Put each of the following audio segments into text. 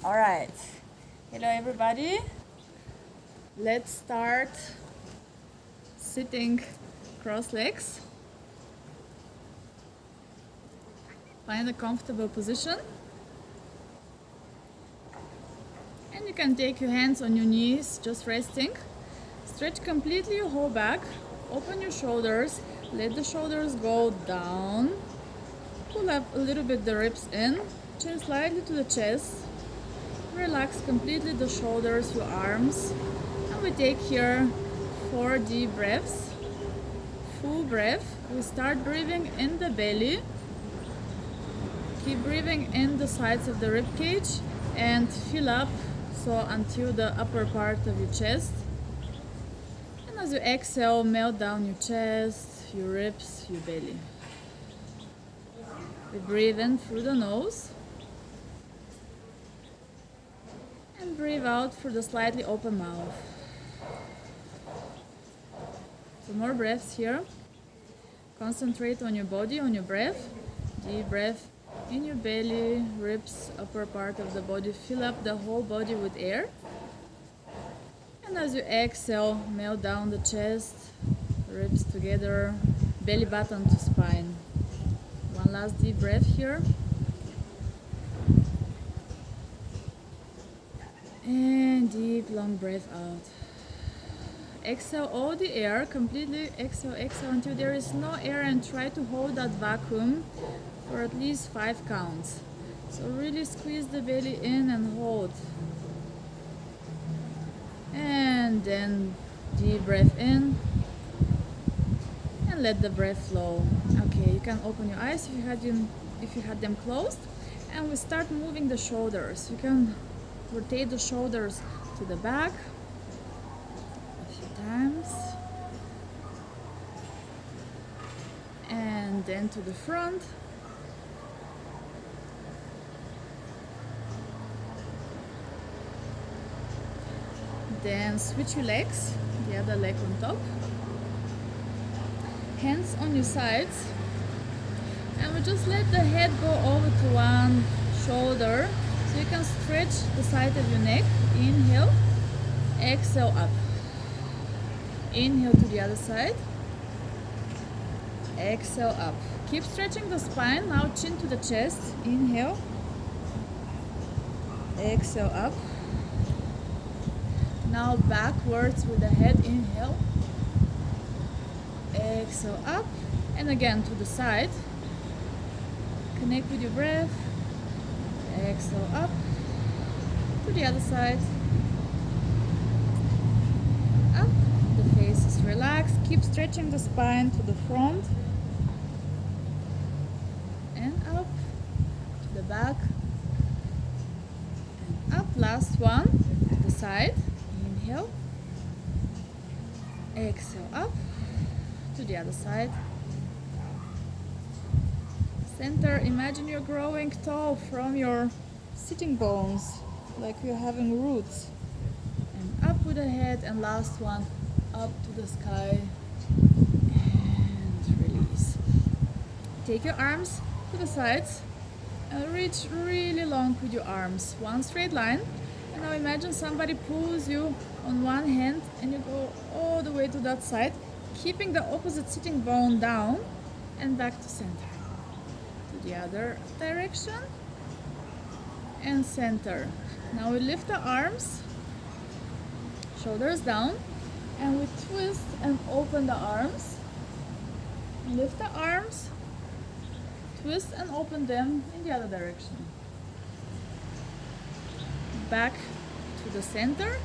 All right. Hello, everybody. Let's start sitting cross legs. Find a comfortable position. And you can take your hands on your knees, just resting. Stretch completely your whole back. Open your shoulders. Let the shoulders go down. Pull up a little bit the ribs in. Chin slightly to the chest. Relax completely the shoulders, your arms. And we take here 4 deep breaths. Full breath. We start breathing in the belly. Keep breathing in the sides of the rib cage and fill up until the upper part of your chest. And as you exhale, melt down your chest, your ribs, your belly. We breathe in through the nose and breathe out through the slightly open mouth. 2 more breaths here. Concentrate on your body, on your breath. Deep breath in your belly, ribs, upper part of the body. Fill up the whole body with air. And as you exhale, melt down the chest, ribs together, belly button to spine. One last deep breath here. And deep, long breath out. Exhale all the air, completely exhale until there is no air, and try to hold that vacuum for at least 5 counts. So really squeeze the belly in and hold. And then deep breath in and let the breath flow. Okay, you can open your eyes if you had them closed. And we start moving the shoulders. You can rotate the shoulders to the back a few times. And then to the front. Then switch your legs, the other leg on top. Hands on your sides. And we just let the head go over to one shoulder. So you can stretch the side of your neck. Inhale, exhale up. Inhale to the other side. Exhale up. Keep stretching the spine. Now chin to the chest. Inhale. Exhale up. Now backwards with the head. Inhale. Exhale up. And again to the side. Connect with your breath. Exhale up. To the other side. Up. The face is relaxed. Keep stretching the spine to the front. And up. To the back. And up. Last one. To the side. Inhale. Exhale up. To the other side. Center. Imagine you're growing tall from your sitting bones, like you're having roots. And up with the head. And last one, up to the sky. And release. Take your arms to the sides and reach really long with your arms. One straight line. And now imagine somebody pulls you on one hand and you go all the way to that side, keeping the opposite sitting bone down and back to center. To the other direction and center. Now we lift the arms, shoulders down, and we twist and open the arms. Lift the arms, twist and open them in the other direction. Back to the center,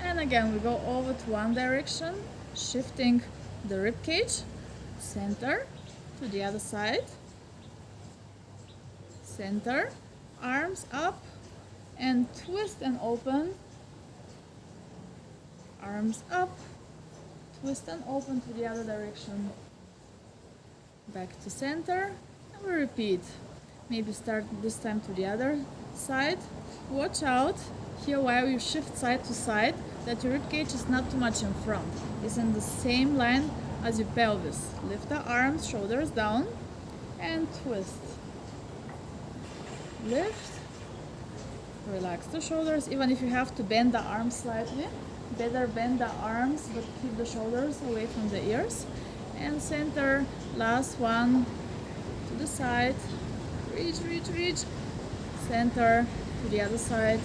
and again we go over to one direction, shifting the rib cage. Center to the other side. Center, arms up and twist and open. Arms up, twist and open to the other direction. Back to center, and we repeat. Maybe start this time to the other side. Watch out here while you shift side to side that your rib cage is not too much in front. It's in the same line as your pelvis. Lift the arms, shoulders down, and twist. Lift, Relax the shoulders, even if you have to bend the arms slightly. Better bend the arms, but keep the shoulders away from the ears. And center, last one, to the side. Reach, reach, reach. Center, to the other side.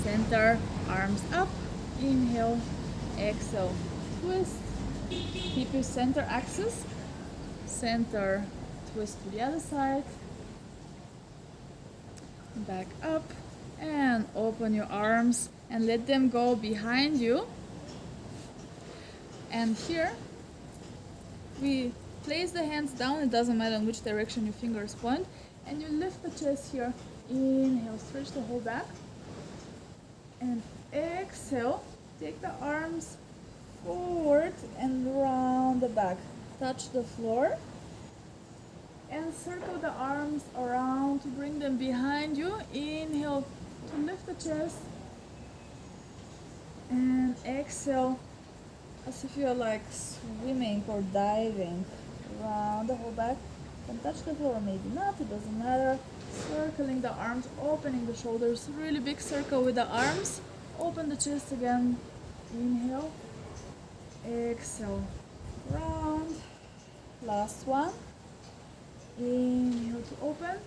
Center, arms up. Inhale, exhale, twist. Keep your center axis. Center, twist to the other side. Back up and open your arms and let them go behind you. And here we place the hands down, it doesn't matter in which direction your fingers point, and you lift the chest here. Inhale, stretch the whole back, and exhale, take the arms forward and round the back. Touch the floor and circle the arms around to bring them behind you. Inhale to lift the chest, and exhale as if you're like swimming or diving. Round the whole back. You can touch the floor, maybe not, it doesn't matter. Circling the arms, opening the shoulders, really big circle with the arms. Open the chest again. Inhale, exhale, round. Last one. Inhale to open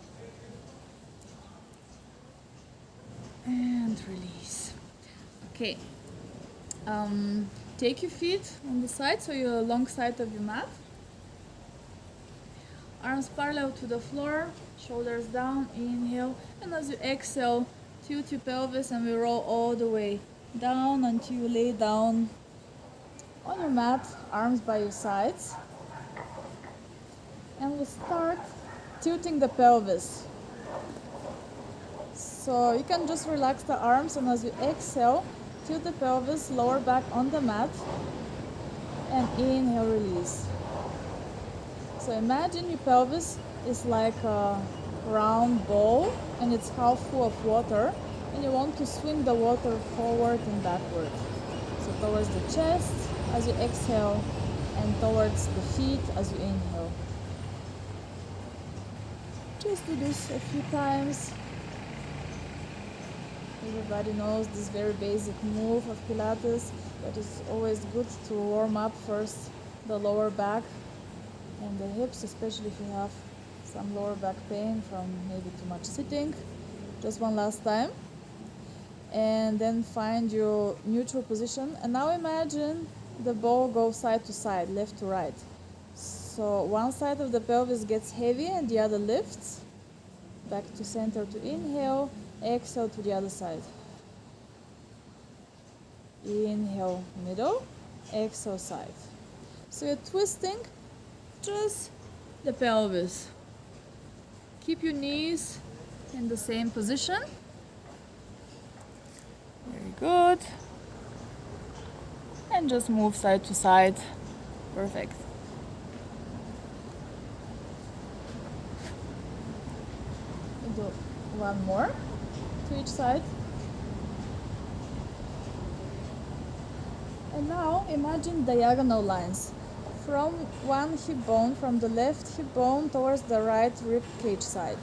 and release. Okay, take your feet on the side, so you're along side of your mat. Arms parallel to the floor, shoulders down. Inhale, and as you exhale, tilt your pelvis and we roll all the way down until you lay down on your mat, arms by your sides. And we start tilting the pelvis. So you can just relax the arms, and as you exhale, tilt the pelvis, lower back on the mat, and inhale, release. So imagine your pelvis is like a round bowl and it's half full of water, and you want to swing the water forward and backward. So towards the chest as you exhale, and towards the feet as you inhale. Just do this a few times. Everybody knows this very basic move of Pilates, but it's always good to warm up first the lower back and the hips, especially if you have some lower back pain from maybe too much sitting. Just one last time. And then find your neutral position. And now imagine the ball goes side to side, left to right. So one side of the pelvis gets heavy and the other lifts. Back to center to inhale, exhale to the other side. Inhale, middle, exhale, side. So you're twisting just the pelvis. Keep your knees in the same position. Very good. And just move side to side. Perfect. Do one more to each side. And now imagine diagonal lines from one hip bone, from the left hip bone towards the right rib cage side.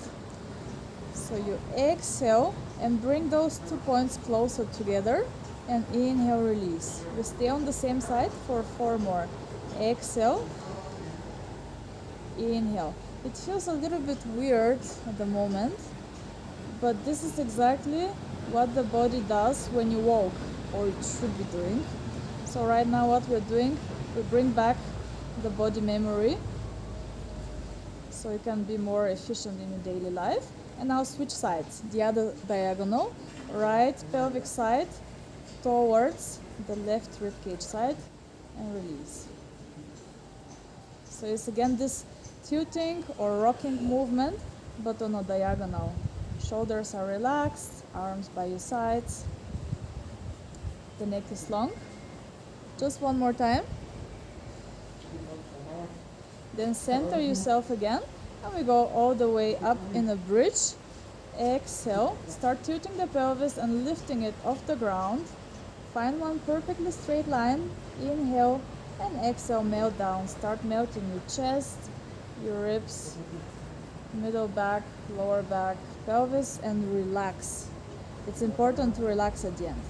So you exhale and bring those 2 points closer together, and inhale, release. We stay on the same side for 4 more. Exhale, inhale. It feels a little bit weird at the moment, but this is exactly what the body does when you walk, or it should be doing. So right now what we're doing, we bring back the body memory so you can be more efficient in your daily life. And now switch sides, the other diagonal, right pelvic side towards the left ribcage side, and release. So it's again this tilting or rocking movement, but on a diagonal. Shoulders are relaxed, arms by your sides, the neck is long. Just one more time. Then center yourself again, and we go all the way up in a bridge. Exhale, start tilting the pelvis and lifting it off the ground. Find one perfectly straight line. Inhale and exhale, melt down. Start melting your chest, your ribs, middle back, lower back, pelvis and relax. It's important to relax at the end.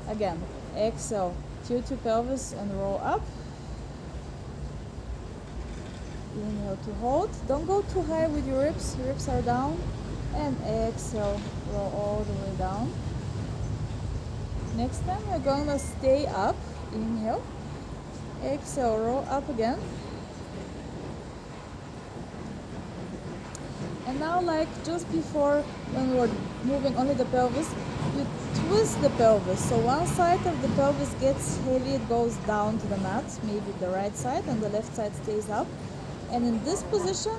Again, exhale, tilt your pelvis and roll up. Inhale to hold. Don't go too high with your ribs. Ribs are down. And exhale, roll all the way down. Next time you're going to stay up. Inhale. Exhale, roll up again. And now, like just before, when we were moving only the pelvis, you twist the pelvis. So one side of the pelvis gets heavy, it goes down to the mat, maybe the right side, and the left side stays up. And in this position,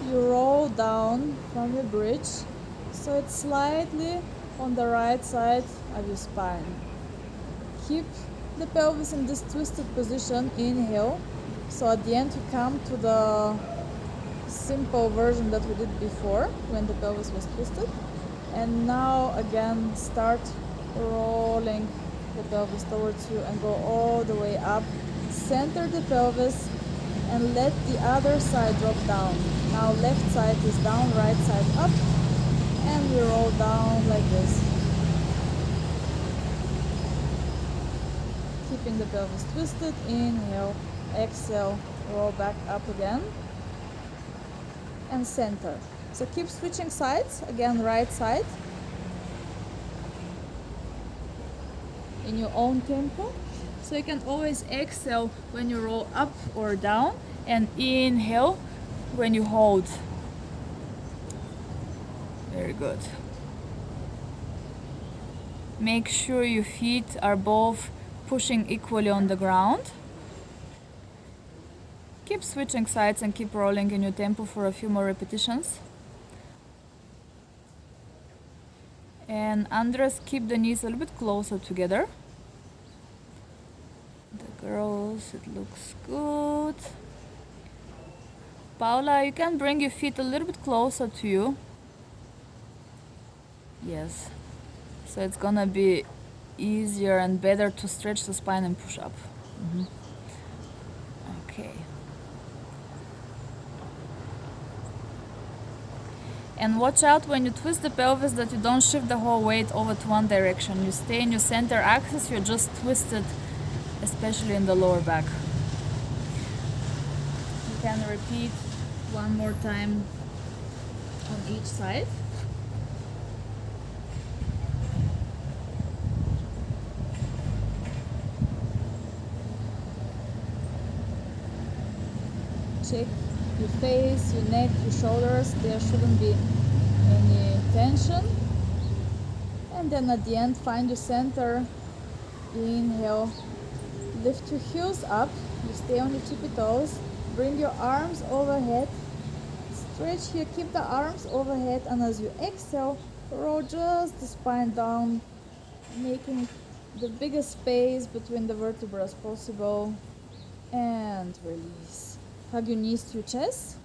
you roll down from your bridge, so it's slightly on the right side of your spine. Keep the pelvis in this twisted position. Inhale. So at the end, you come to the simple version that we did before when the pelvis was twisted. And now again, start rolling the pelvis towards you and go all the way up. Center the pelvis and let the other side drop down. Now left side is down, right side up, and we roll down like this. Keeping the pelvis twisted. Inhale, exhale, roll back up again. And center. So keep switching sides. Again, right side. In your own tempo. So you can always exhale when you roll up or down, and inhale when you hold. Very good. Make sure your feet are both pushing equally on the ground. Keep switching sides and keep rolling in your tempo for a few more repetitions. And Andres, keep the knees a little bit closer together. The girls, it looks good. Paula, you can bring your feet a little bit closer to you. Yes. So it's gonna be easier and better to stretch the spine and push up. Okay. And watch out when you twist the pelvis that you don't shift the whole weight over to one direction. You stay in your center axis, you're just twisted, especially in the lower back. You can repeat one more time on each side. Check your face, your neck, your shoulders. There shouldn't be any tension. And then at the end, find your center. Inhale. Lift your heels up. You stay on your tippy toes. Bring your arms overhead. Stretch here. Keep the arms overhead. And as you exhale, roll just the spine down, making the biggest space between the vertebrae as possible. And release. Hug your knees to your chest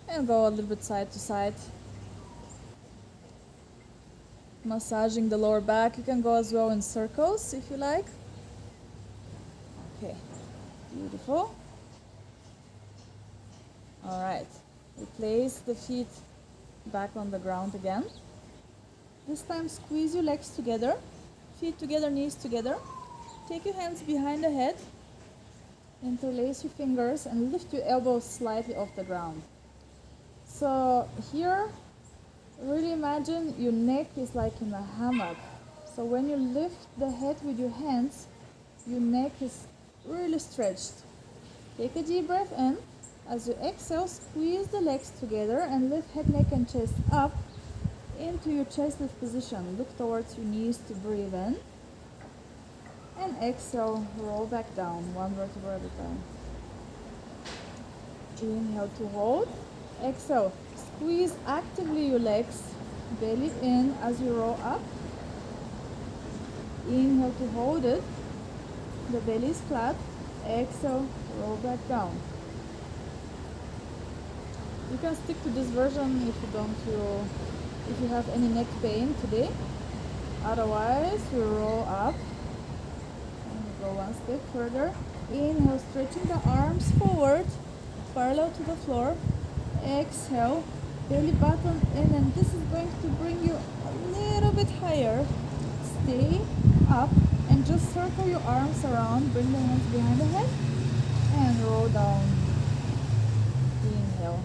and go a little bit side to side. Massaging the lower back. You can go as well in circles if you like. Okay, beautiful. All right, we place the feet back on the ground again. This time squeeze your legs together, feet together, knees together. Take your hands behind the head. Interlace your fingers and lift your elbows slightly off the ground. So here, really imagine your neck is like in a hammock. So when you lift the head with your hands, your neck is really stretched. Take a deep breath in. As you exhale, squeeze the legs together and lift head, neck and chest up into your chest lift position. Look towards your knees to breathe in. And exhale, roll back down, one vertebra at a time. Inhale to hold. Exhale, squeeze actively your legs, belly in as you roll up. Inhale to hold it. The belly is flat. Exhale, roll back down. You can stick to this version if you have any neck pain today. Otherwise, we roll up. Go one step further. Inhale, stretching the arms forward, parallel to the floor. Exhale, belly button in, and this is going to bring you a little bit higher. Stay up and just circle your arms around, bring the hands behind the head and roll down. Inhale.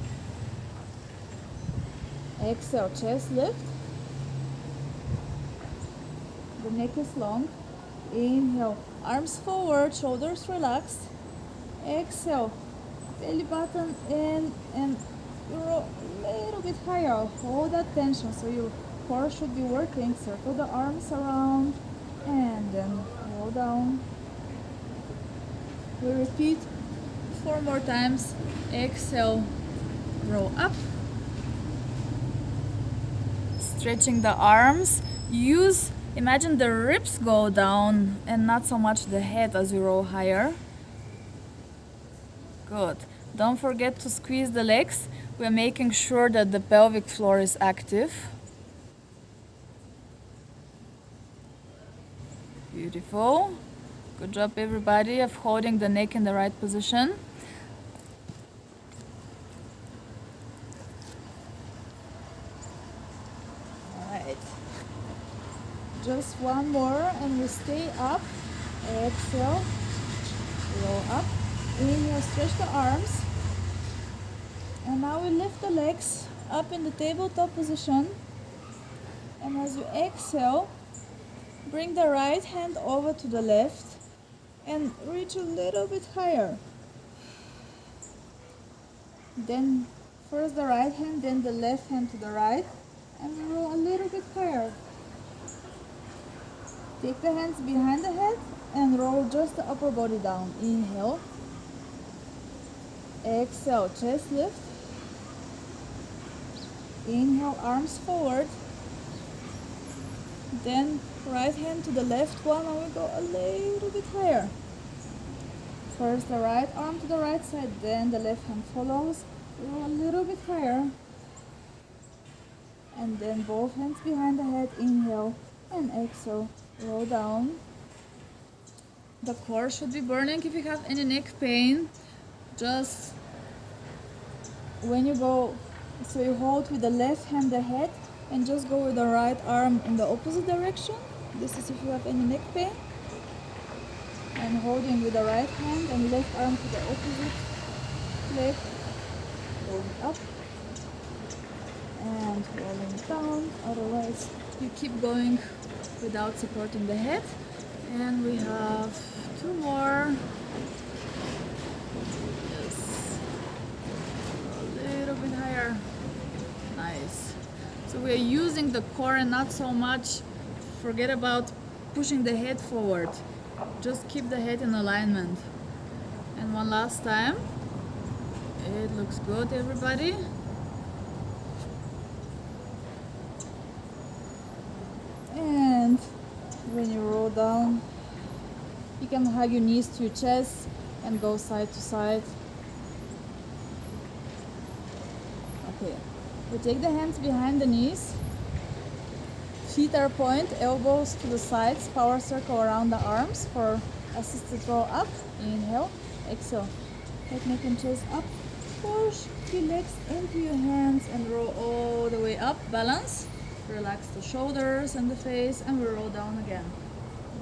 Exhale, chest lift. The neck is long. Inhale, arms forward, shoulders relaxed. Exhale, belly button in and you roll a little bit higher. Hold that tension so your core should be working. Circle the arms around and then roll down. We repeat 4 more times. Exhale, roll up. Stretching the arms. Imagine the ribs go down and not so much the head as you roll higher. Good. Don't forget to squeeze the legs. We're making sure that the pelvic floor is active. Beautiful. Good job, everybody, of holding the neck in the right position. Alright. Just one more and we stay up. Exhale. Roll up. Inhale, stretch the arms. And now we lift the legs up in the tabletop position. And as you exhale, bring the right hand over to the left and reach a little bit higher. Then first the right hand, then the left hand to the right and roll a little bit higher. Take the hands behind the head and roll just the upper body down. Inhale. Exhale, chest lift. Inhale, arms forward. Then right hand to the left one and we go a little bit higher. First the right arm to the right side, then the left hand follows. Roll a little bit higher. And then both hands behind the head, inhale and exhale. Roll down. The core should be burning. If you have any neck pain, just when you go, so you hold with the left hand the head and just go with the right arm in the opposite direction. This is if you have any neck pain. And holding with the right hand and left arm to the opposite leg. Rolling up and rolling down. Otherwise, you keep going without supporting the head. And we have 2 more. Yes. A little bit higher. Nice. So we're using the core and not so much. Forget about pushing the head forward. Just keep the head in alignment. And one last time. It looks good, everybody. And when you roll down, you can hug your knees to your chest and go side to side. Okay, we take the hands behind the knees. Feet are point, elbows to the sides, power circle around the arms for assisted roll up. Inhale, exhale. Head, neck and chest up. Push your legs into your hands and roll all the way up. Balance. Relax the shoulders and the face and we roll down again.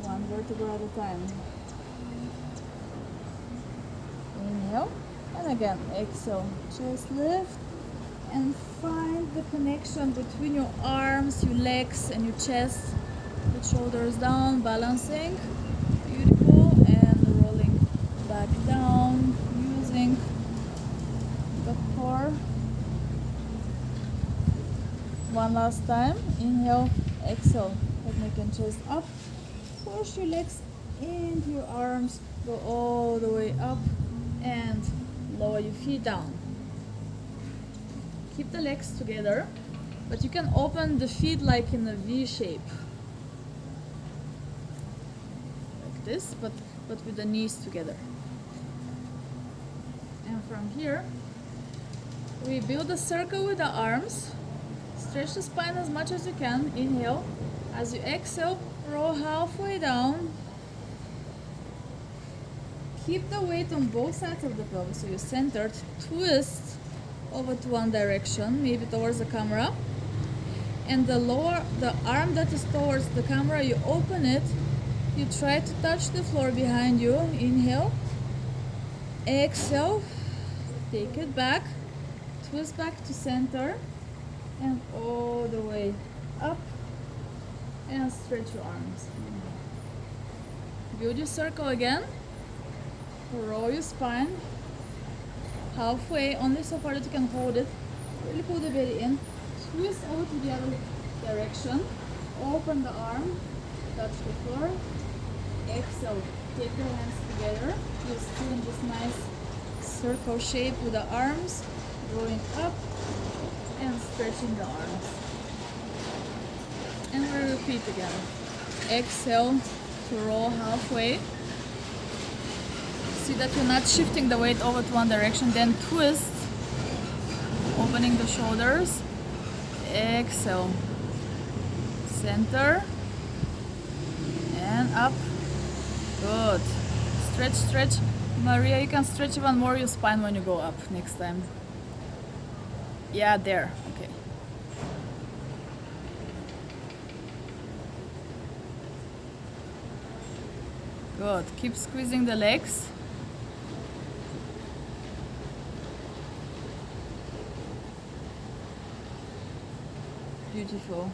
1 vertebra at a time. Inhale and again exhale. Chest lift and find the connection between your arms, your legs and your chest. Put shoulders down, balancing. Beautiful. And rolling back down using the core. One last time. Inhale, exhale. Head, neck and chest up. Push your legs into your arms. Go all the way up and lower your feet down. Keep the legs together, but you can open the feet like in a V shape. Like this, but with the knees together. And from here, we build a circle with the arms. Stretch the spine as much as you can. Inhale. As you exhale, roll halfway down. Keep the weight on both sides of the pelvis so you're centered. Twist over to one direction, maybe towards the camera. And the arm that is towards the camera, you open it, you try to touch the floor behind you. Inhale, exhale, take it back, twist back to center, and all the way up, and stretch your arms. Build your circle again, roll your spine, halfway, only so far that you can hold it, really pull the belly in, twist over to the other direction, open the arm, touch the floor, exhale, take your hands together, you're still in this nice circle shape with the arms going up and stretching the arms. And we repeat again. Exhale to roll halfway. See that you're not shifting the weight over to one direction, then twist, opening the shoulders. Exhale, center, and up. Good. Stretch, stretch. Maria, you can stretch even more your spine when you go up next time. Yeah, there. Okay. Good. Keep squeezing the legs. Beautiful.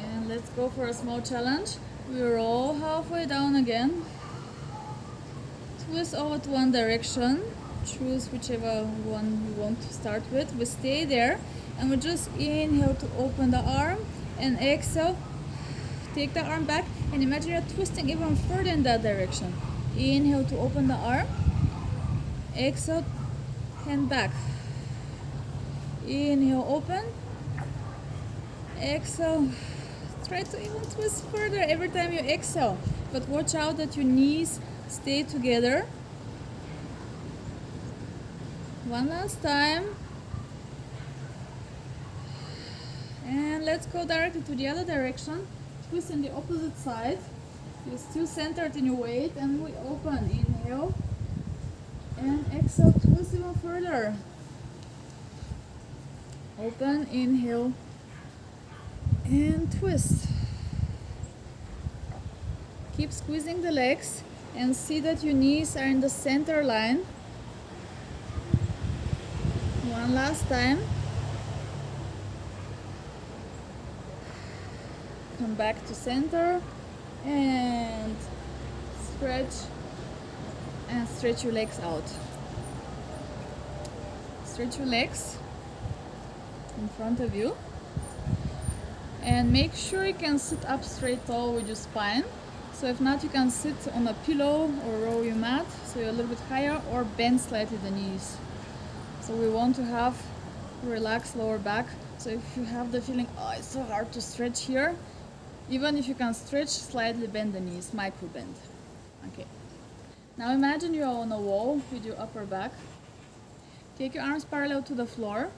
And let's go for a small challenge. We roll halfway down again. Twist over to one direction. Choose whichever one you want to start with. We stay there and we just inhale to open the arm and exhale. Take the arm back and imagine you're twisting even further in that direction. Inhale to open the arm. Exhale, hand back. Inhale, open. Exhale. Try to even twist further every time you exhale. But watch out that your knees stay together. One last time. And let's go directly to the other direction. Twist in the opposite side. You're still centered in your weight and we open. Inhale. And exhale, twist even further. Open, inhale, and twist. Keep squeezing the legs and see that your knees are in the center line. One last time. Come back to center and stretch. And stretch your legs out. Stretch your legs in front of you. And make sure you can sit up straight tall with your spine. So if not, you can sit on a pillow or roll your mat so you're a little bit higher, or bend slightly the knees. So we want to have relaxed lower back. So if you have the feeling, oh, it's so hard to stretch here, even if you can stretch, slightly bend the knees, micro bend. Okay. Now imagine you are on a wall with your upper back. Take your arms parallel to the floor.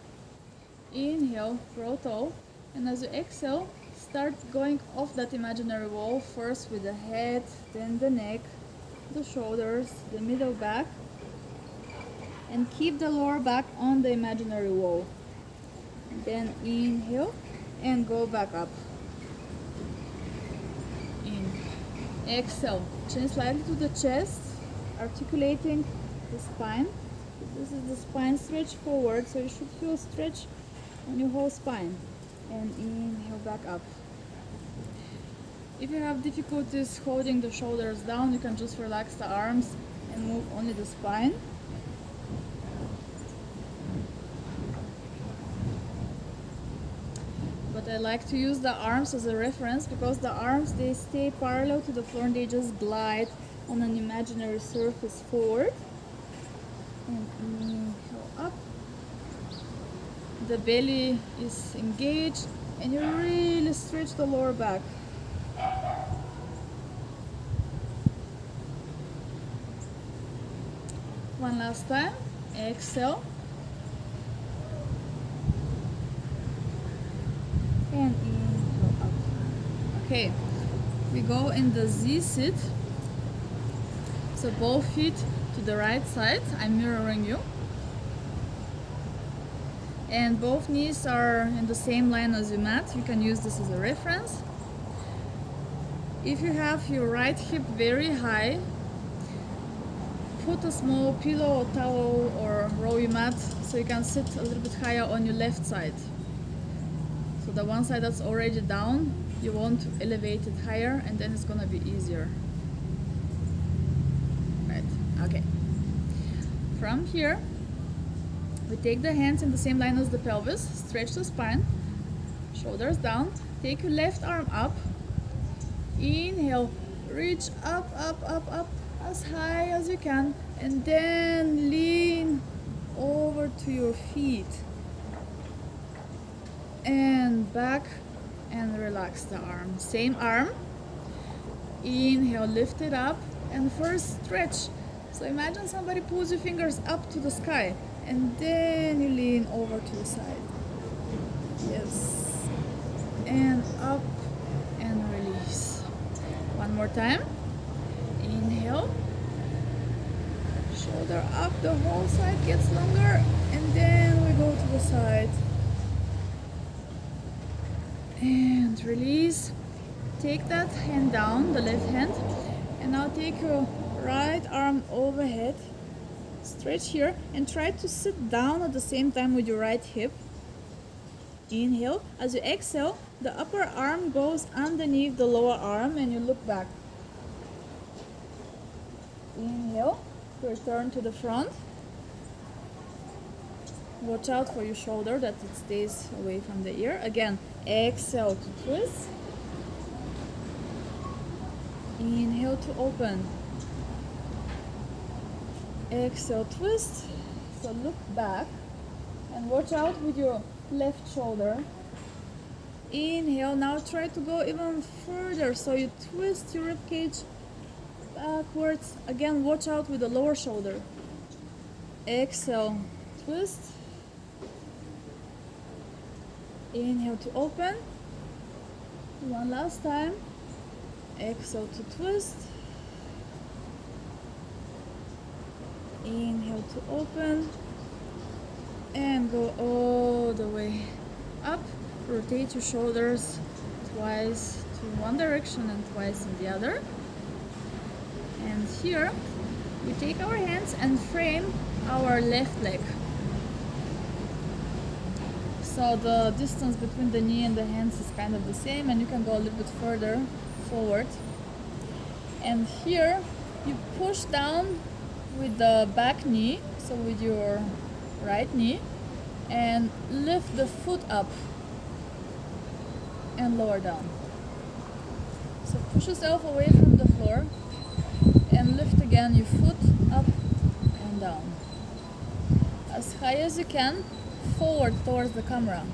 Inhale, grow tall. And as you exhale, start going off that imaginary wall, first with the head, then the neck, the shoulders, the middle back. And keep the lower back on the imaginary wall. Then inhale and go back up. In. Exhale, chin slightly to the chest. Articulating the spine. This is the spine stretch forward, so you should feel stretch on your whole spine. And inhale back up. If you have difficulties holding the shoulders down, you can just relax the arms and move only the spine. But I like to use the arms as a reference because the arms, they stay parallel to the floor and they just glide on an imaginary surface forward. And inhale up. The belly is engaged and you really stretch the lower back. One last time. Exhale. And inhale up. Okay, we go in the Z sit. So both feet to the right side, I'm mirroring you. And both knees are in the same line as your mat. You can use this as a reference. If you have your right hip very high, put a small pillow or towel or roll your mat so you can sit a little bit higher on your left side. So the one side that's already down, you want to elevate it higher, and then it's gonna be easier. Right, okay. From here, we take the hands in the same line as the pelvis, stretch the spine, shoulders down, take your left arm up, inhale, reach up, up, up, up, as high as you can, and then lean over to your feet and back and relax the arm. Same arm, inhale, lift it up, and first stretch. So imagine somebody pulls your fingers up to the sky, and then you lean over to the side. Yes, and up and release. One more time. Inhale, shoulder up, the whole side gets longer, and then we go to the side. And release. Take that hand down, the left hand, and now take your right arm overhead. Stretch here and try to sit down at the same time with your right hip. Inhale. As you exhale, the upper arm goes underneath the lower arm and you look back. Inhale, return to the front. Watch out for your shoulder that it stays away from the ear. Again, exhale to twist. Inhale to open. Exhale, twist. So look back and watch out with your left shoulder. Inhale, now try to go even further. So you twist your ribcage backwards. Again, watch out with the lower shoulder. Exhale, twist. Inhale to open. One last time. Exhale to twist. Inhale to open. And go all the way up. Rotate your shoulders twice to one direction and twice in the other. And here we take our hands and frame our left leg. So the distance between the knee and the hands is kind of the same, and you can go a little bit further forward. And here you push down with the back knee, so with your right knee, and lift the foot up and lower down. So push yourself away from the floor and lift again your foot up and down. As high as you can, forward towards the camera.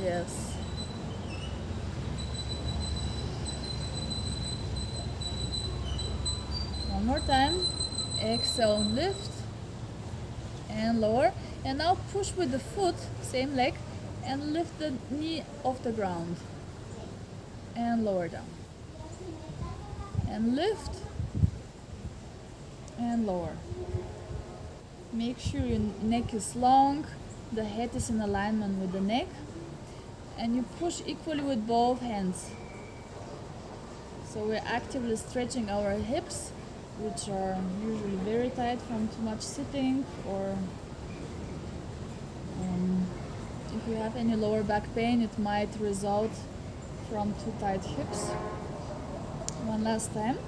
Yes. One more time. Exhale, lift and lower. And now push with the foot, same leg, and lift the knee off the ground. And lower down. And lift and lower. Make sure your neck is long, the head is in alignment with the neck, and you push equally with both hands. So we're actively stretching our hips, which are usually very tight from too much sitting, or if you have any lower back pain, it might result from too tight hips. One last time.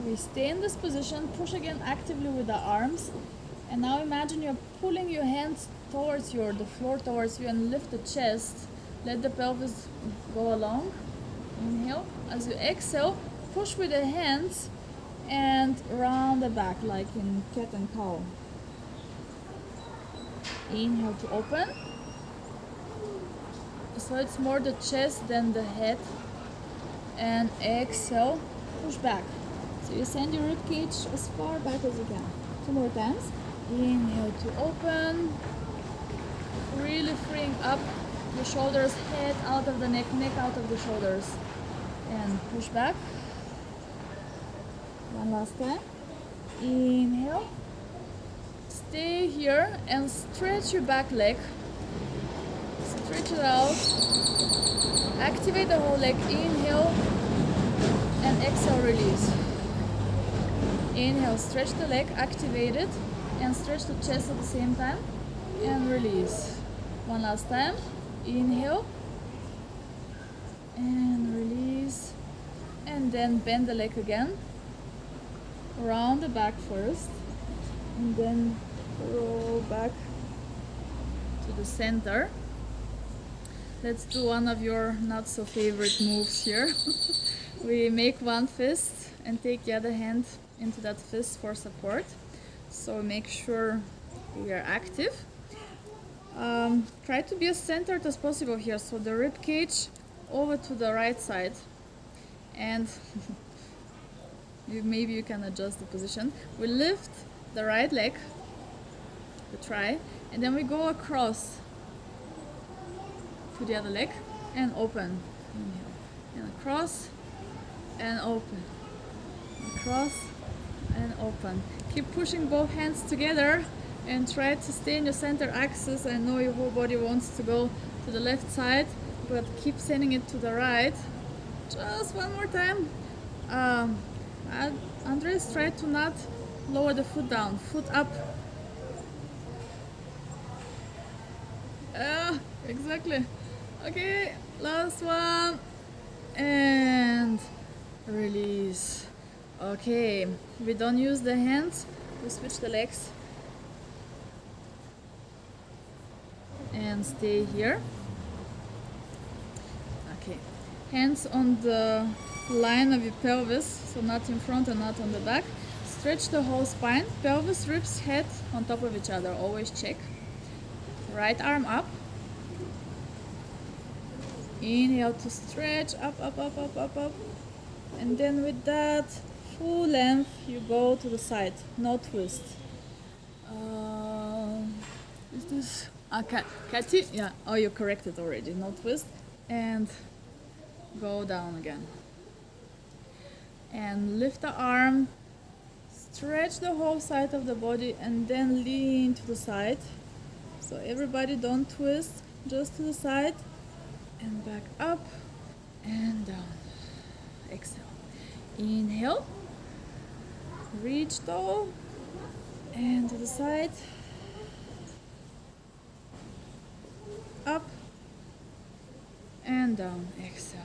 We stay in this position, push again actively with the arms, and now imagine you're pulling your hands towards the floor towards you, and lift the chest. Let the pelvis go along. Inhale. As you exhale, push with the hands and round the back like in cat and cow. Inhale to open. So it's more the chest than the head. And exhale, push back. So you send your rib cage as far back as you can. 2 more times. Inhale to open. Really freeing up the shoulders, head out of the neck, neck out of the shoulders. And push back. One last time. Inhale. Stay here and stretch your back leg. Stretch it out. Activate the whole leg. Inhale and exhale, release. Inhale, stretch the leg, activate it, and stretch the chest at the same time, and release. One last time. Inhale and release, and then bend the leg again. Round the back first, and then roll back to the center. Let's do one of your not so favorite moves here. We make one fist and take the other hand into that fist for support. So make sure we are active. Try to be as centered as possible here. So the rib cage over to the right side, and maybe you can adjust the position. We lift the right leg, we try, and then we go across to the other leg and open. Inhale. And across and open. Across and open. Keep pushing both hands together and try to stay in your center axis. I know your whole body wants to go to the left side, but keep sending it to the right. Just one more time. Andres, try to not lower the foot down, foot up. Exactly. Okay, last one. And release. Okay, we don't use the hands, we switch the legs. And stay here. Okay, hands on the line of your pelvis, so not in front and not on the back. Stretch the whole spine, pelvis, ribs, head on top of each other, always check. Right arm up. Inhale to stretch, up, up, up, up, up, up. And then with that full length, you go to the side, no twist. Is this Cathy? Yeah, oh, you corrected already, no twist. And go down again. And lift the arm, stretch the whole side of the body, and then lean to the side. So everybody don't twist, just to the side. And back up and down. Exhale. Inhale. Reach tall. And to the side. Up and down. Exhale.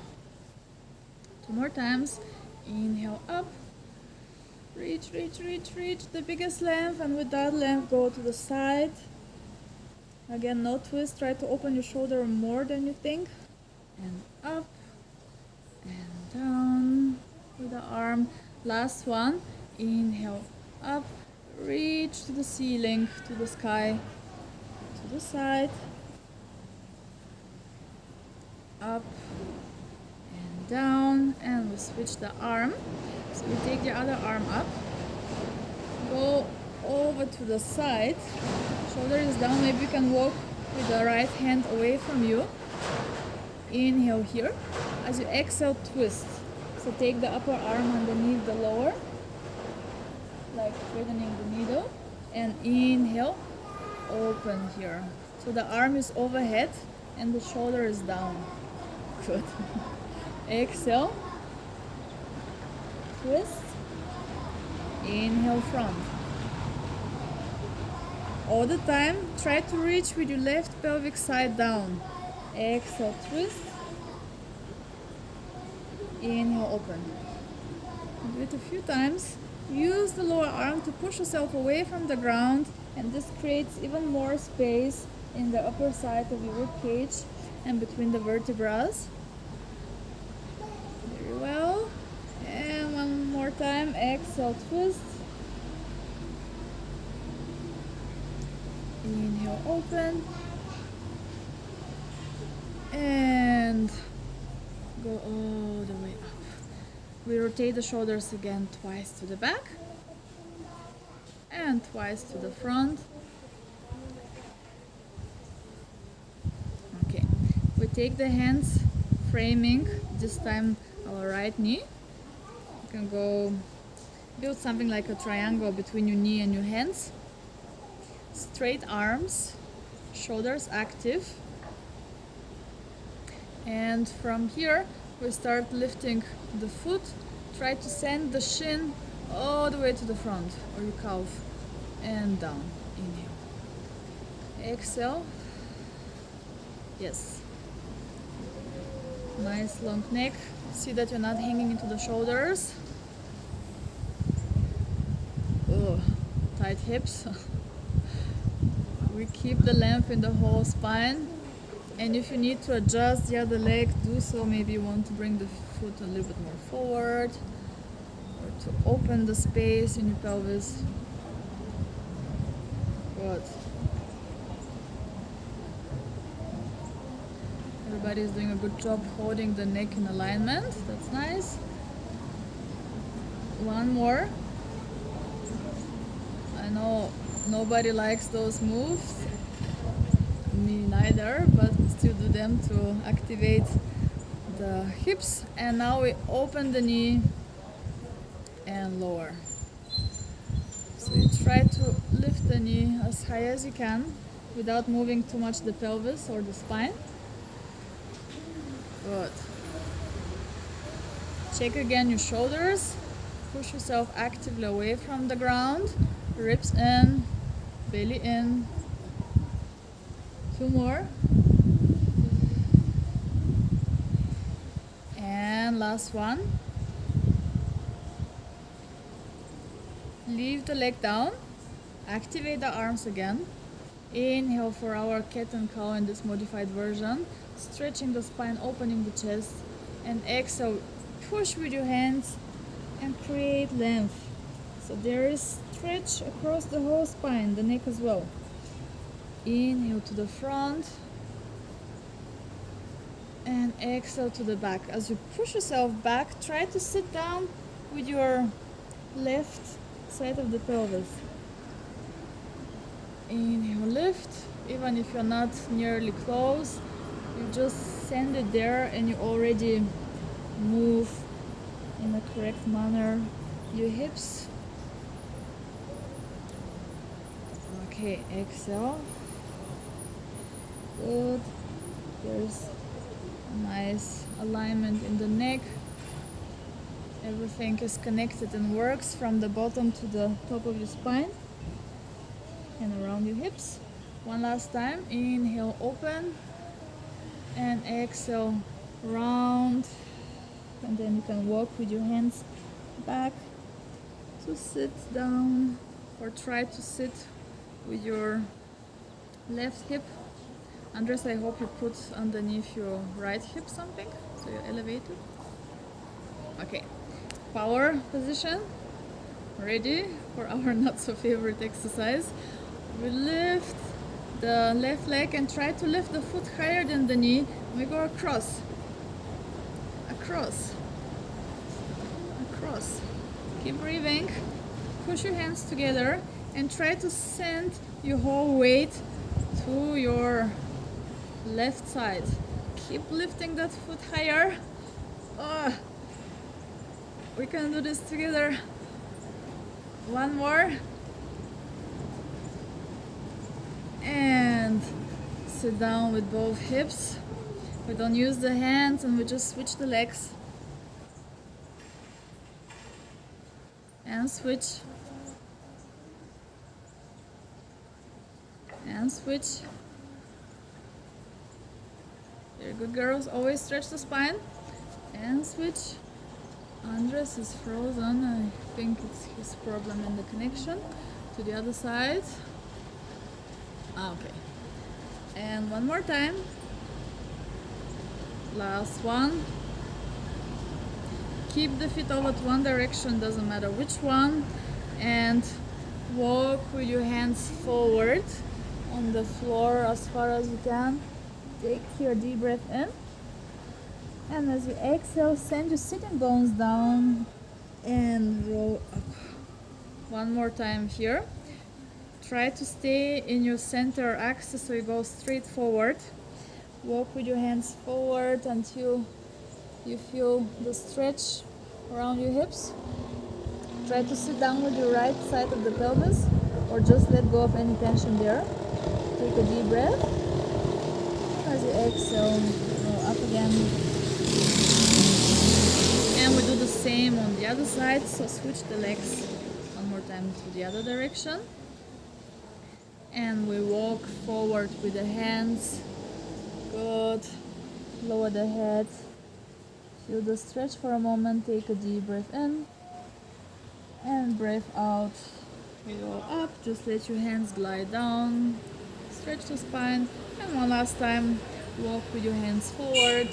Two more times. Inhale up. Reach, reach, reach, reach the biggest length, and with that length go to the side. Again, no twist. Try to open your shoulder more than you think. And up and down with the arm. Last one. Inhale up. Reach to the ceiling, to the sky, to the side. Up and down. And we switch the arm. So we take the other arm up. Go over to the side. Shoulder is down. Maybe you can walk with the right hand away from you. Inhale here. As you exhale, twist. So take the upper arm underneath the lower, like straightening the needle. And inhale, open here. So the arm is overhead and the shoulder is down. Good. Exhale, twist. Inhale, front. All the time, try to reach with your left pelvic side down. Exhale, twist. Inhale, open. Do it a few times. Use the lower arm to push yourself away from the ground, and this creates even more space in the upper side of your rib cage and between the vertebrae. Very well. And one more time. Exhale, twist. Inhale, open. And go all the way up. We rotate the shoulders again twice to the back and twice to the front. Okay, we take the hands, framing this time our right knee. You can go Build something like a triangle between your knee and your hands. Straight arms, shoulders active. And from here, we start lifting the foot. Try to send the shin all the way to the front, or your calf, and down. Inhale. Exhale. Yes. Nice long neck. See that you're not hanging into the shoulders. Oh, tight hips. We keep the length in the whole spine. And if you need to adjust the other leg, do so. Maybe you want to bring the foot a little bit more forward, or to open the space in your pelvis. Good. Everybody is doing a good job holding the neck in alignment. That's nice. One more. I know nobody likes those moves. Me neither, but still do them to activate the hips. And now we open the knee and lower. So you try to lift the knee as high as you can without moving too much the pelvis or the spine. Good. Check again your shoulders. Push yourself actively away from the ground. Ribs in, belly in. Two more. And last one. Leave the leg down. Activate the arms again. Inhale for our cat and cow in this modified version. Stretching the spine, opening the chest. And exhale. Push with your hands and create length. So there is stretch across the whole spine, the neck as well. Inhale to the front and exhale to the back. As you push yourself back, try to sit down with your left side of the pelvis. Inhale, lift. Even if you're not nearly close, you just send it there and you already move in the correct manner your hips. Okay, exhale. Good. There's a nice alignment in the neck. Everything is connected and works from the bottom to the top of your spine and around your hips. One last time. Inhale, open, and exhale, round. And then you can walk with your hands back to sit down, or try to sit with your left hip. Andres, I hope you put underneath your right hip something, so you're elevated. Okay, power position. Ready for our not so favorite exercise. We lift the left leg and try to lift the foot higher than the knee. We go across, across, across. Keep breathing. Push your hands together and try to send your whole weight to your left side. Keep lifting that foot higher. We can do this together. One more. And sit down with both hips. We don't use the hands and we just switch the legs. And switch. And switch. Very good, girls. Always stretch the spine. And switch. Andres is frozen. I think it's his problem in the connection. To the other side. Okay. And one more time. Last one. Keep the feet over to one direction, doesn't matter which one. And walk with your hands forward on the floor as far as you can. Take your deep breath in. And as you exhale, send your sitting bones down and roll up. One more time here. Try to stay in your center axis so you go straight forward. Walk with your hands forward until you feel the stretch around your hips. Try to sit down with your right side of the pelvis, or just let go of any tension there. Take a deep breath. As you exhale, go up again. And we do the same on the other side, so switch the legs one more time to the other direction. And we walk forward with the hands. Good. Lower the head. Feel the stretch for a moment. Take a deep breath in and breath out. We go up. Just let your hands glide down. Stretch the spine. And one last time, walk with your hands forward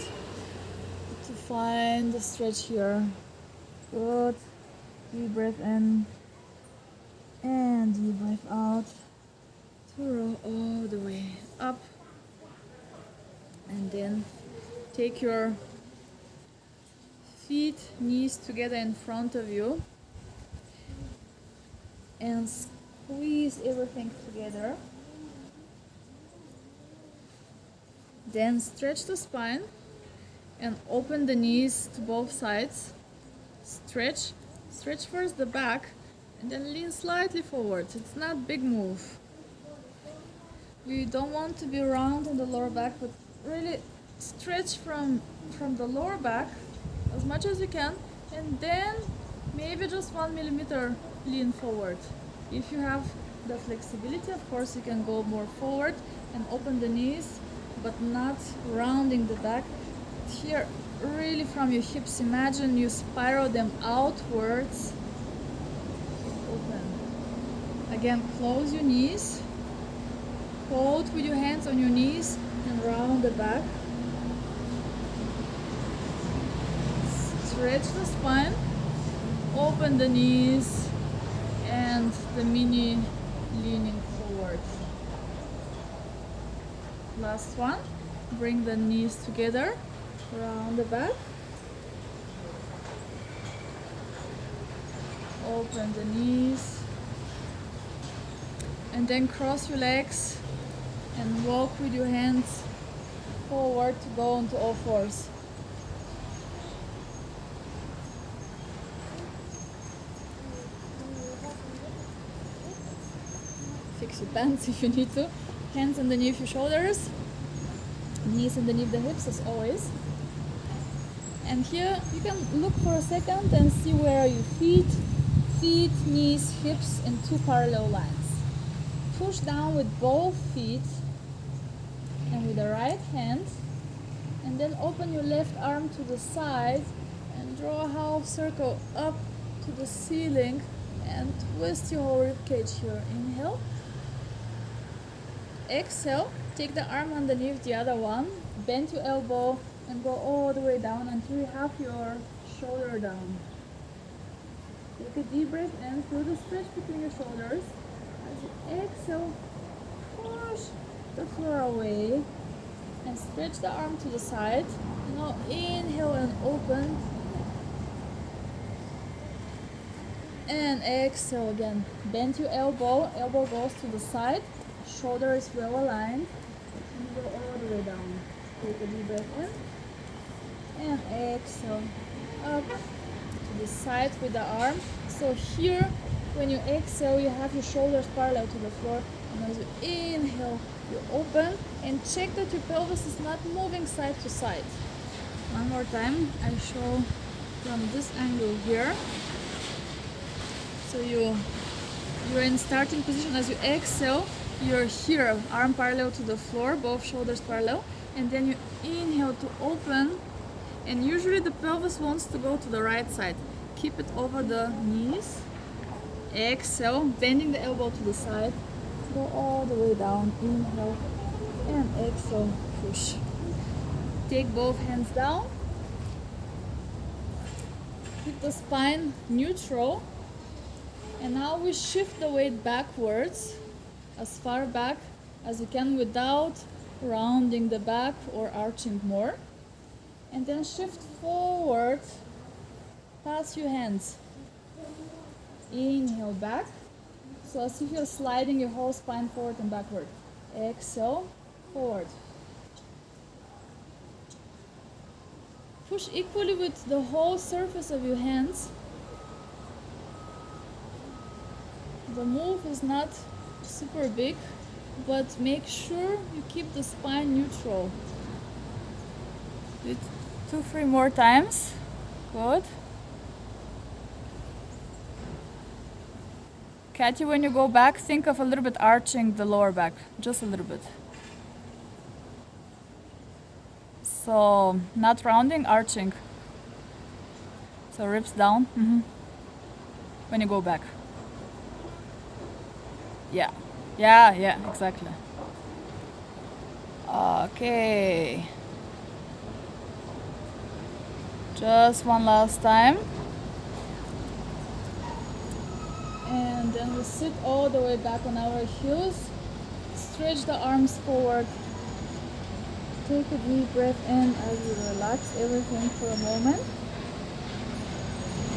to find the stretch here. Good. Deep breath in and deep breath out. To roll all the way up. And then take your feet, knees together in front of you and squeeze everything together. Then stretch the spine and open the knees to both sides. Stretch first the back and then lean slightly forward. It's not a big move. We don't want to be round on the lower back, but really stretch from the lower back as much as you can, and then maybe just 1 millimeter lean forward. If you have the flexibility, of course, you can go more forward and open the knees, but not rounding the back. Here, really from your hips, imagine you spiral them outwards. Open. Again, close your knees. Hold with your hands on your knees and round the back. Stretch the spine. Open the knees and the mini leaning forward. Last one. Bring the knees together. Round the back. Open the knees. And then cross your legs and walk with your hands forward to go onto all fours. Fix your pants if you need to. Hands underneath your shoulders, knees underneath the hips as always. And here you can look for a second and see where your feet, knees, hips in two parallel lines. Push down with both feet and with the right hand, and then open your left arm to the side and draw a half circle up to the ceiling and twist your whole rib cage here. Inhale. Exhale. Take the arm underneath the other one, bend your elbow and go all the way down until you have your shoulder down. Take a deep breath and feel the stretch between your shoulders. As you exhale, push the floor away and stretch the arm to the side. Now inhale and open. And exhale again. Bend your elbow goes to the side, shoulder is well aligned. And go all the way down. Take a deep breath in. And exhale. Up to the side with the arm. So here, when you exhale, you have your shoulders parallel to the floor. And as you inhale, you open and check that your pelvis is not moving side to side. One more time, I show from this angle here. So you're in starting position. As you exhale, you're here, arm parallel to the floor, both shoulders parallel, and then you inhale to open, and usually the pelvis wants to go to the right side. Keep it over the knees. Exhale, bending the elbow to the side, go all the way down, inhale, and exhale, push. Take both hands down, keep the spine neutral, and now we shift the weight backwards, as far back as you can without rounding the back or arching more. And then shift forward, pass your hands. Inhale back, so as if you're sliding your whole spine forward and backward. Exhale, forward. Push equally with the whole surface of your hands. The move is not super big, but make sure you keep the spine neutral. Do it 2-3 more times. Good. Kathy, when you go back, think of a little bit arching the lower back, just a little bit. So, not rounding, arching. So ribs down. When you go back. Yeah, exactly. Okay. Just one last time. And then we sit all the way back on our heels. Stretch the arms forward. Take a deep breath in as you relax everything for a moment.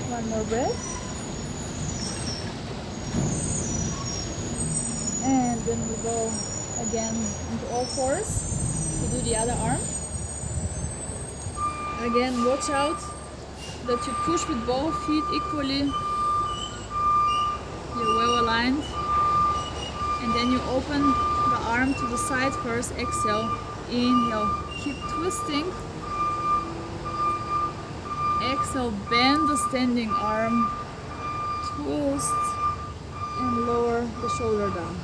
One more breath. And then we go again into all fours to do the other arm. Again, watch out that you push with both feet equally. You're well aligned. And then you open the arm to the side first. Exhale. Inhale. Keep twisting. Exhale. Bend the standing arm. Twist. And lower the shoulder down.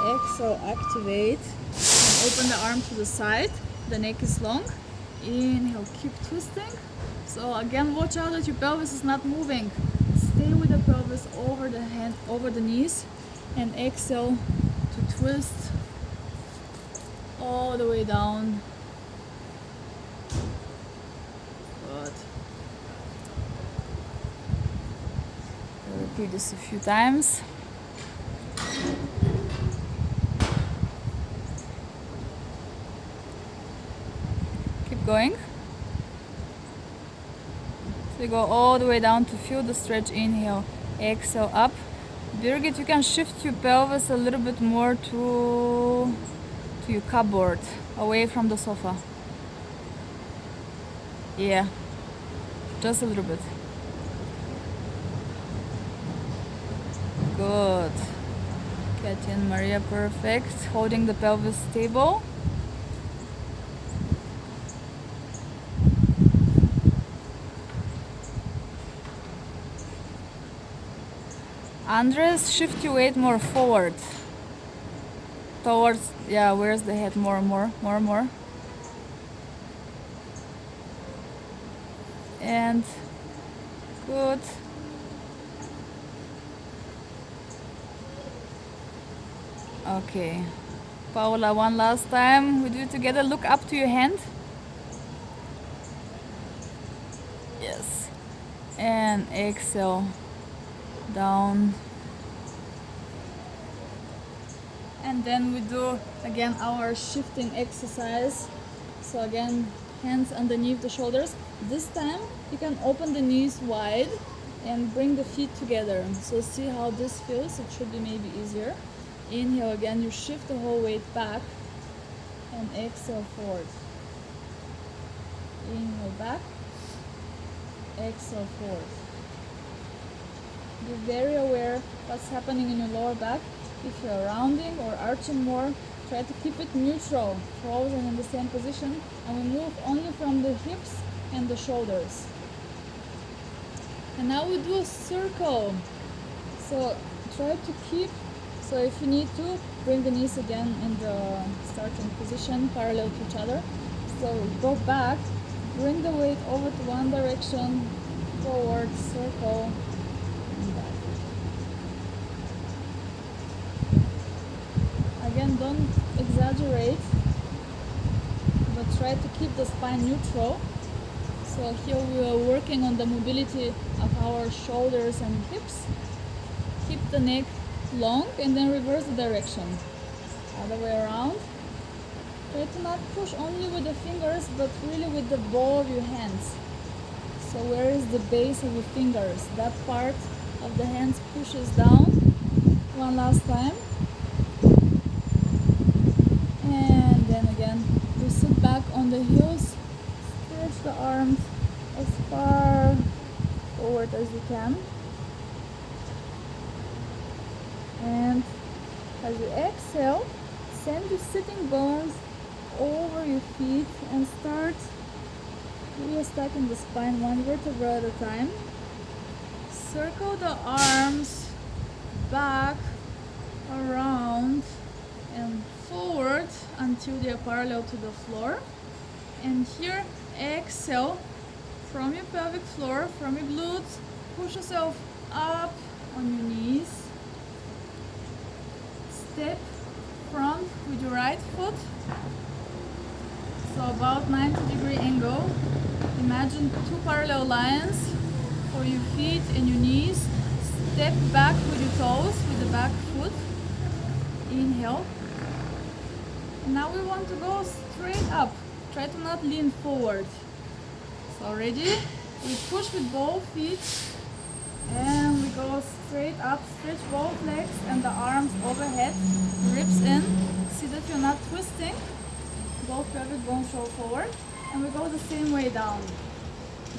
Exhale, activate, and open the arm to the side. The neck is long. Inhale, keep twisting. So again, watch out that your pelvis is not moving. Stay with the pelvis over the hand, over the knees, and exhale to twist all the way down. Good. Repeat this a few times. Going. So you go all the way down to feel the stretch. Inhale, exhale, up. Birgit, you can shift your pelvis a little bit more to your cupboard, away from the sofa. Yeah, just a little bit. Good. Katya and Maria, perfect. Holding the pelvis stable. Andres, shift your weight more forward. Towards, yeah, where's the head? More. And good. Okay. Paola, one last time. We do it together. Look up to your hand. Yes. And exhale. Down. And then we do again our shifting exercise. So again, hands underneath the shoulders. This time you can open the knees wide and bring the feet together. So see how this feels. It should be maybe easier. Inhale again, you shift the whole weight back and exhale forward. Inhale back, exhale forward. Be very aware what's happening in your lower back. If you're rounding or arching more, try to keep it neutral, frozen in the same position, and we move only from the hips and the shoulders. And now we do a circle. So try to keep, so if you need to, bring the knees again in the starting position, parallel to each other. So go back, bring the weight over to one direction, forward, circle, again, don't exaggerate, but try to keep the spine neutral. So here we are working on the mobility of our shoulders and hips. Keep the neck long and then reverse the direction. Other way around. Try to not push only with the fingers, but really with the ball of your hands. So where is the base of your fingers? That part of the hands pushes down. One last time. And then again, we sit back on the heels, stretch the arms as far forward as you can. As you exhale, send your sitting bones over your feet and start restacking the spine one vertebra at a time. Circle the arms back, around, and forward until they are parallel to the floor. And here, exhale from your pelvic floor, from your glutes, push yourself up on your knees. Step front with your right foot, so about 90-degree angle. Imagine two parallel lines for your feet and your knees. Step back with your toes, with the back foot. Inhale. And now we want to go straight up. Try to not lean forward. So ready? We push with both feet and we go straight up. Stretch both legs and the arms overhead, ribs in. See that you're not twisting. Both pelvic bones roll forward. And we go the same way down.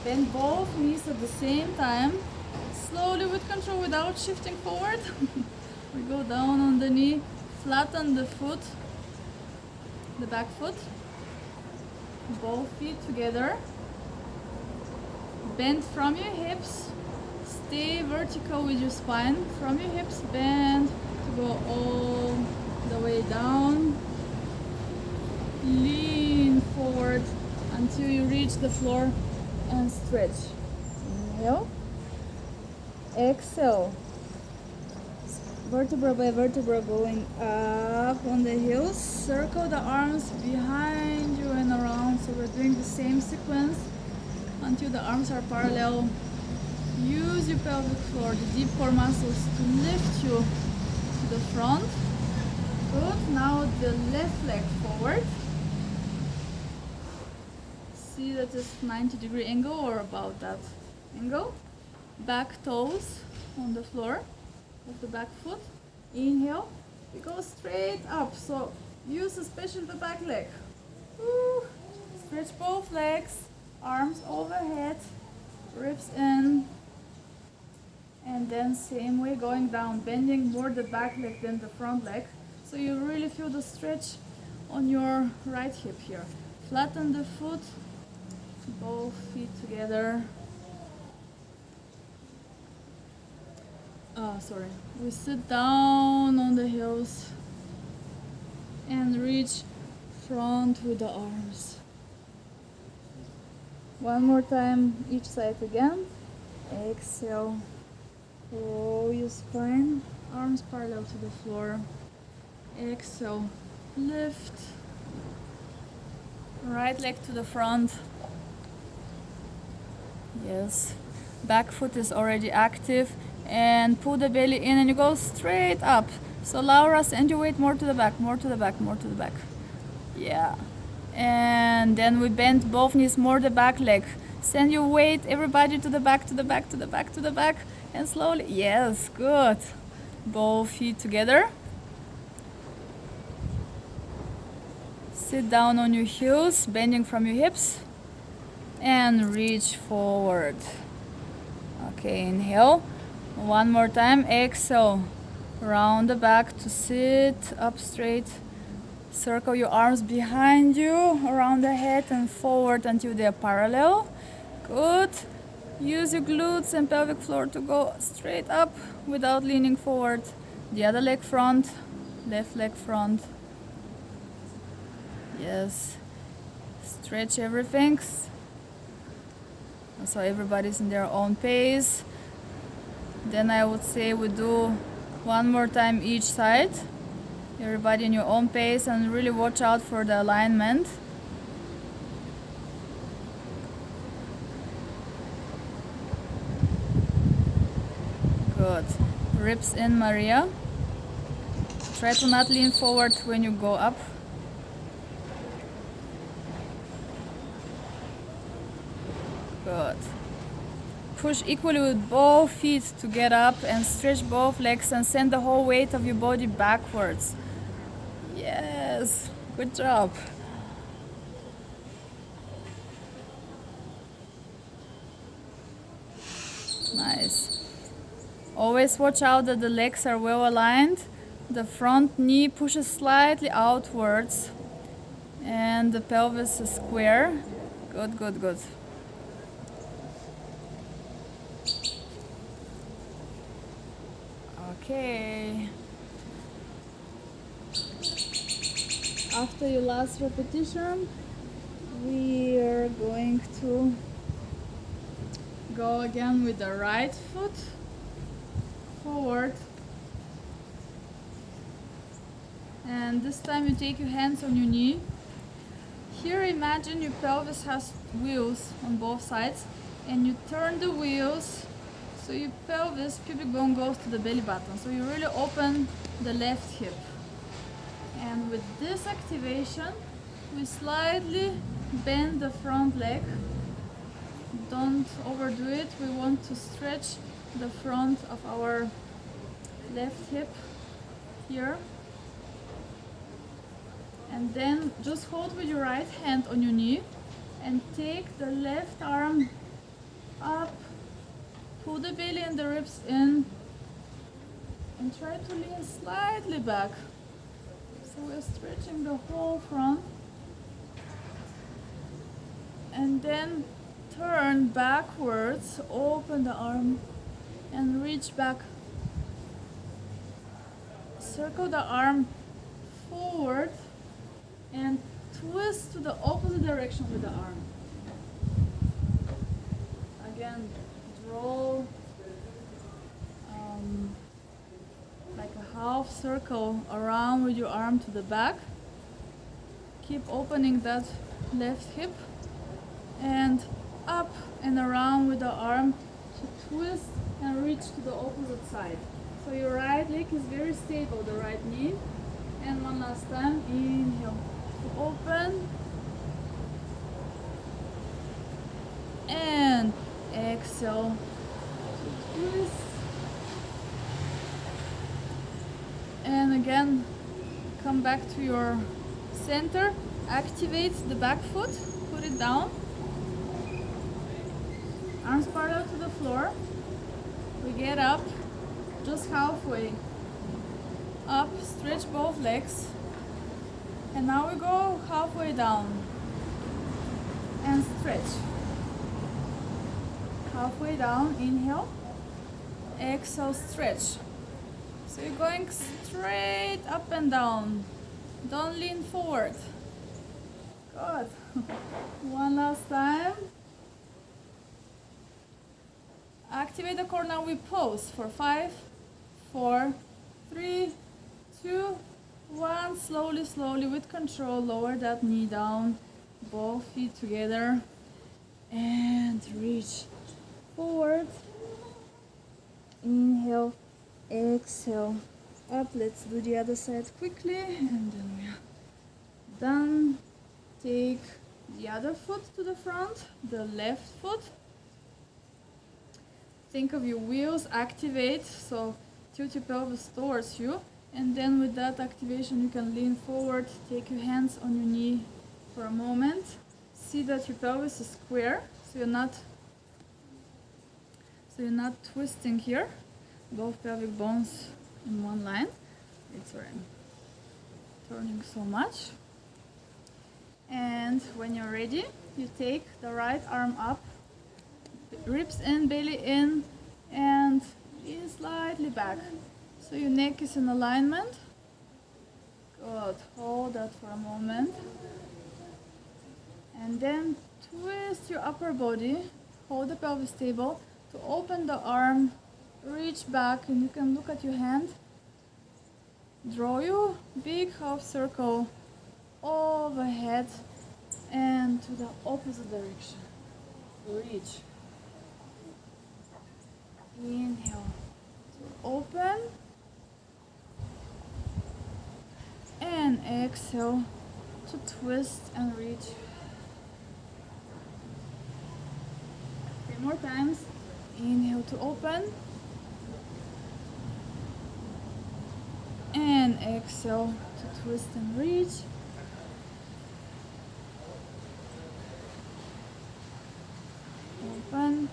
Bend both knees at the same time. Slowly with control without shifting forward. We go down on the knee, flatten the foot, the back foot. Both feet together. Bend from your hips. Stay vertical with your spine. From your hips, bend to go all the way down. Lean forward until you reach the floor and stretch. Inhale. Exhale. Vertebra by vertebra going up on the heels. Circle the arms behind you and around. So we're doing the same sequence until the arms are parallel. Use your pelvic floor, the deep core muscles to lift you to the front. Good. Now the left leg forward. See that it's 90-degree angle or about that angle. Back toes on the floor of the back foot. Inhale. We go straight up. So use especially the back leg. Woo. Stretch both legs. Arms overhead. Ribs in. And then same way going down. Bending more the back leg than the front leg. So you really feel the stretch on your right hip here. Flatten the foot. Both feet together. Sorry. We sit down on the heels and reach front with the arms. One more time, each side again. Exhale. Roll your spine. Arms parallel to the floor. Exhale. Lift. Right leg to the front. Yes. Back foot is already active. And pull the belly in and you go straight up. So Laura, send your weight more to the back, more to the back, more to the back. Yeah. And then we bend both knees, more the back leg. Send your weight, everybody, to the back, to the back, to the back, to the back. And slowly, yes, good. Both feet together. Sit down on your heels, bending from your hips. And reach forward. Okay, inhale. One more time, exhale. Round the back to sit up straight. Circle your arms behind you, around the head and forward until they are parallel. Good. Use your glutes and pelvic floor to go straight up without leaning forward. The other leg front, left leg front. Yes. Stretch everything. So everybody's in their own pace. Then I would say we do one more time each side. Everybody in your own pace and really watch out for the alignment. Good. Ribs in, Maria. Try to not lean forward when you go up. Good. Push equally with both feet to get up and stretch both legs and send the whole weight of your body backwards. Yes, good job. Nice. Always watch out that the legs are well aligned. The front knee pushes slightly outwards and the pelvis is square. Good, good, good. Okay. After your last repetition, we are going to go again with the right foot forward. And this time you take your hands on your knee. Here imagine your pelvis has wheels on both sides and you turn the wheels so your pelvis, pubic bone goes to the belly button. So you really open the left hip. And with this activation, we slightly bend the front leg. Don't overdo it. We want to stretch the front of our left hip here. And then just hold with your right hand on your knee and take the left arm up, pull the belly and the ribs in, and try to lean slightly back. So we're stretching the whole front. And then turn backwards, open the arm and reach back. Circle the arm forward and twist to the opposite direction with the arm. Again, draw like a half circle around with your arm to the back. Keep opening that left hip and up and around with the arm to twist and reach to the opposite side. So your right leg is very stable, the right knee. And one last time, inhale to open and exhale to twist. And again, come back to your center, activate the back foot, put it down. Arms parallel to the floor. We get up just halfway. Up, stretch both legs. And now we go halfway down. And stretch. Halfway down, inhale. Exhale, stretch. So you're going straight up and down. Don't lean forward. Good. One last time. Activate the core. Now we pose for 5, 4, 3, 2, 1. Slowly, slowly, with control, lower that knee down. Both feet together. And reach forward. Inhale, exhale, up. Let's do the other side quickly. And then we are done. Take the other foot to the front, the left foot. Think of your wheels, activate, so tilt your pelvis towards you. And then with that activation, you can lean forward, take your hands on your knee for a moment. See that your pelvis is square, so you're not twisting here. Both pelvic bones in one line. It's turning so much. And when you're ready, you take the right arm up, ribs in, belly in, and lean slightly back. So your neck is in alignment. Good. Hold that for a moment. And then twist your upper body. Hold the pelvis stable to open the arm, reach back, and you can look at your hand. Draw your big half circle overhead and to the opposite direction. Reach. Inhale to open and exhale to twist and reach. 3 more times. Inhale to open and exhale to twist and reach. Open.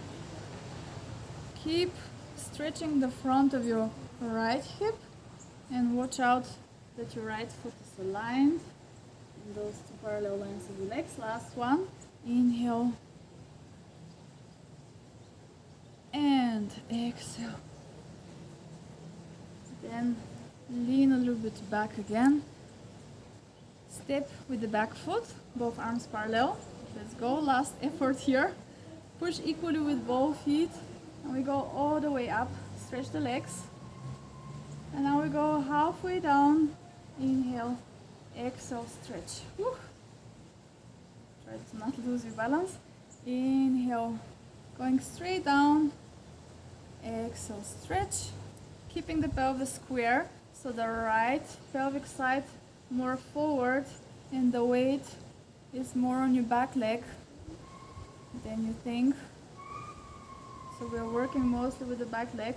Keep stretching the front of your right hip And watch out that your right foot is aligned in those two parallel lines of the legs. Last one. Inhale. And exhale. Then lean a little bit back again. Step with the back foot, both arms parallel. Let's go, last effort here. Push equally with both feet. And we go all the way up. Stretch the legs. And now we go halfway down. Inhale, exhale, stretch. Woo. Try to not lose your balance. Inhale, going straight down. Exhale, stretch. Keeping the pelvis square, so the right pelvic side more forward and the weight is more on your back leg than you think. So we're working mostly with the back leg.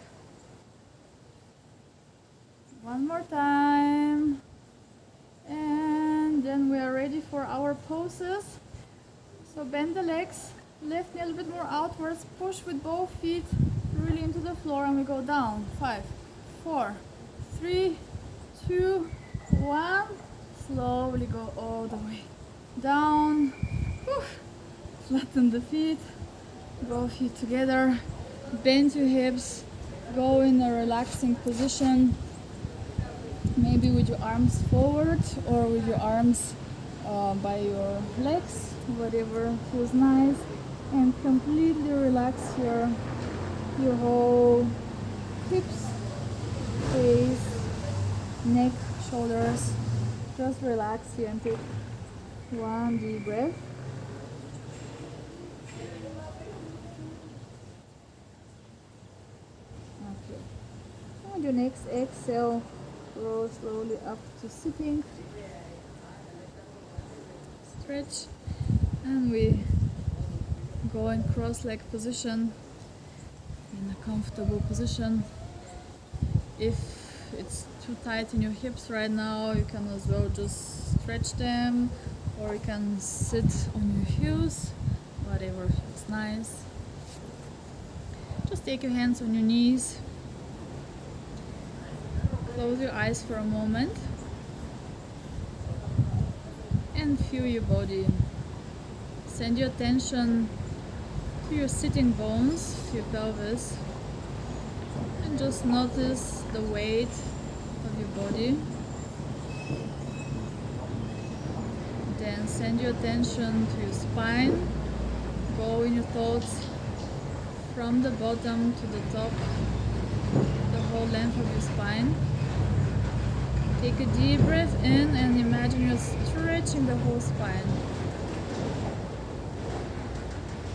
One more time. And then we are ready for our poses. So bend the legs, lift a little bit more outwards, push with both feet really into the floor, and we go down. 5, 4, 3, 2, 1. Slowly go all the way down. Whew. Flatten the feet, both feet together. Bend your hips, go in a relaxing position. Maybe with your arms forward or with your arms by your legs, whatever feels nice. And completely relax your whole hips, face, neck, shoulders. Just relax here and take one deep breath. Okay. And your next exhale, roll slowly up to sitting. Stretch. And we go in cross-leg position, in a comfortable position. If it's too tight in your hips right now, you can as well just stretch them, or you can sit on your heels, whatever feels nice. Just take your hands on your knees, close your eyes for a moment, and feel your body. Send your attention to your sitting bones, to your pelvis, and just notice the weight of your body. Then send your attention to your spine. Go in your thoughts from the bottom to the top, the whole length of your spine. Take a deep breath in and imagine you're stretching the whole spine.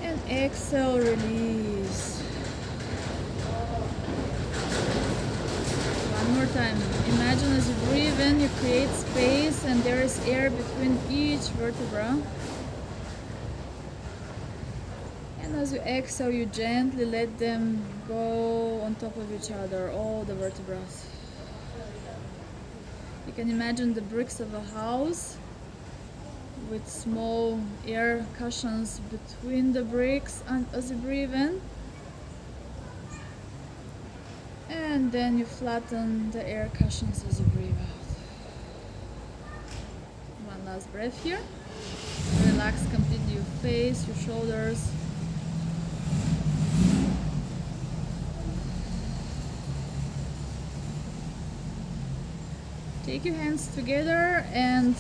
And exhale, release. One more time. Imagine as you breathe in, you create space and there is air between each vertebra. And as you exhale, you gently let them go on top of each other, all the vertebrae. You can imagine the bricks of a house with small air cushions between the bricks, and as you breathe in, and then you flatten the air cushions as you breathe out. One last breath here. Relax completely your face, your shoulders. Take your hands together and